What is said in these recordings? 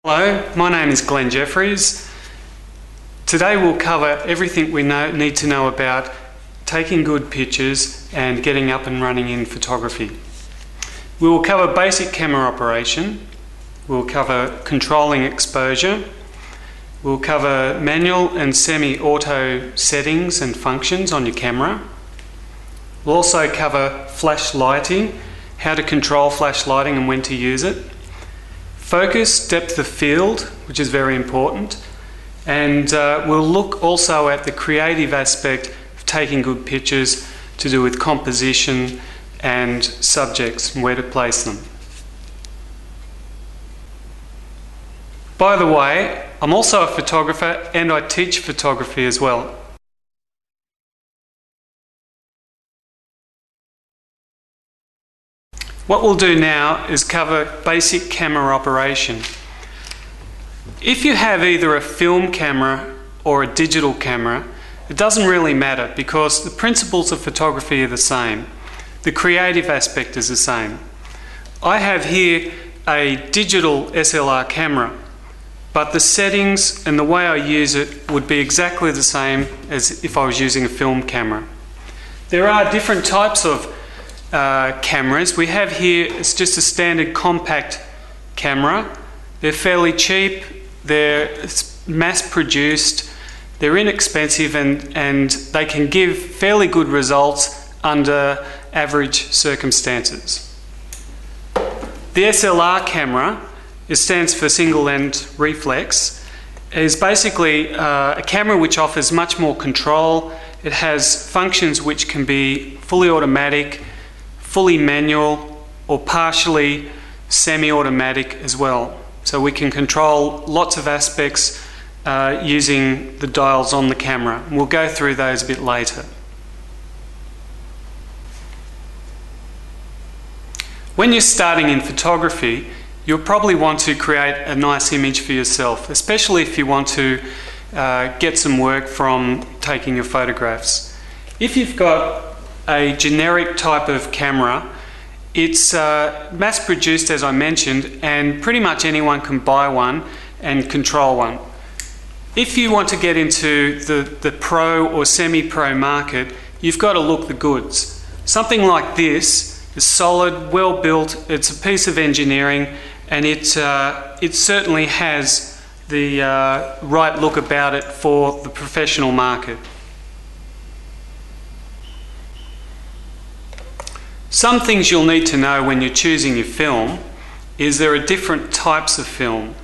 Hello, my name is Glenn Jeffries. Today we'll cover everything we need to know about taking good pictures and getting up and running in photography. We will cover basic camera operation, we'll cover controlling exposure, we'll cover manual and semi-auto settings and functions on your camera. We'll also cover flash lighting, how to control flash lighting and when to use it. Focus, depth of field, which is very important, and we'll look also at the creative aspect of taking good pictures to do with composition and subjects and where to place them. By the way, I'm also a photographer and I teach photography as well. What we'll do now is cover basic camera operation. If you have either a film camera or a digital camera, it doesn't really matter because the principles of photography are the same. The creative aspect is the same. I have here a digital SLR camera, but the settings and the way I use it would be exactly the same as if I was using a film camera. There are different types of cameras. We have here, it's just a standard compact camera. They're fairly cheap, they're mass produced, they're inexpensive and they can give fairly good results under average circumstances. The SLR camera, it stands for single lens reflex, is basically a camera which offers much more control. It has functions which can be fully automatic, fully manual, or partially semi-automatic as well. So we can control lots of aspects using the dials on the camera. We'll go through those a bit later. When you're starting in photography, you'll probably want to create a nice image for yourself, especially if you want to get some work from taking your photographs. If you've got a generic type of camera, it's mass produced as I mentioned, and pretty much anyone can buy one and control one. If you want to get into the pro or semi-pro market, you've got to look the goods. Something like this is solid, well built, it's a piece of engineering, and it certainly has the right look about it for the professional market. Some things you'll need to know when you're choosing your film is there are different types of film.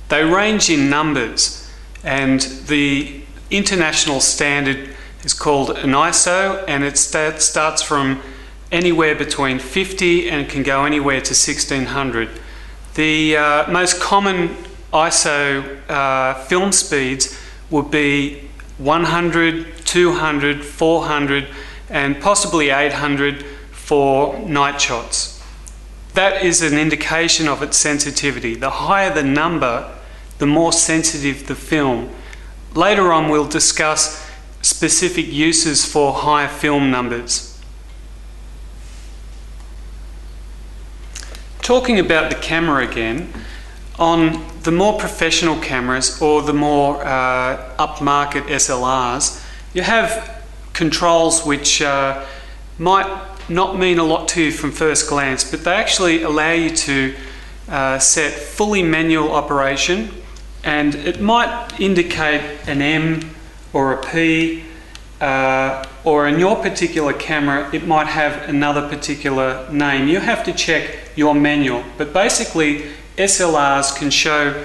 They range in numbers, and the international standard is called an ISO, and it starts from anywhere between 50 and can go anywhere to 1600. The most common ISO film speeds would be 100, 200, 400 and possibly 800 for night shots. That is an indication of its sensitivity. The higher the number, the more sensitive the film. Later on we'll discuss specific uses for high film numbers. Talking about the camera again, on the more professional cameras or the more upmarket SLRs, you have controls which might not mean a lot to you from first glance, but they actually allow you to set fully manual operation, and it might indicate an M or a P, or in your particular camera it might have another particular name. You have to check your manual, but basically SLRs can show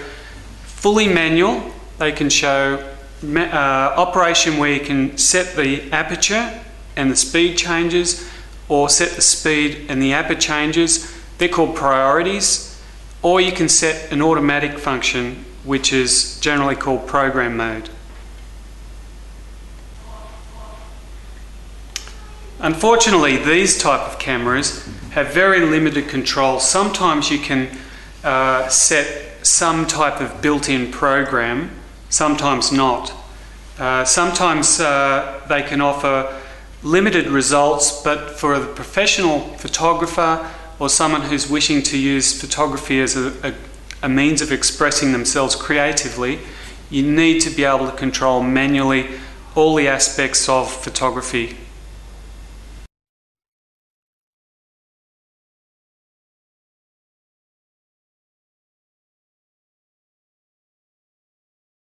fully manual. They can show operation where you can set the aperture and the speed changes, or set the speed and the aperture changes. They're called priorities. Or you can set an automatic function, which is generally called program mode. Unfortunately, these type of cameras have very limited control. Sometimes you can set some type of built-in program, sometimes not. Sometimes they can offer limited results, but for the professional photographer or someone who's wishing to use photography as a a means of expressing themselves creatively, you need to be able to control manually all the aspects of photography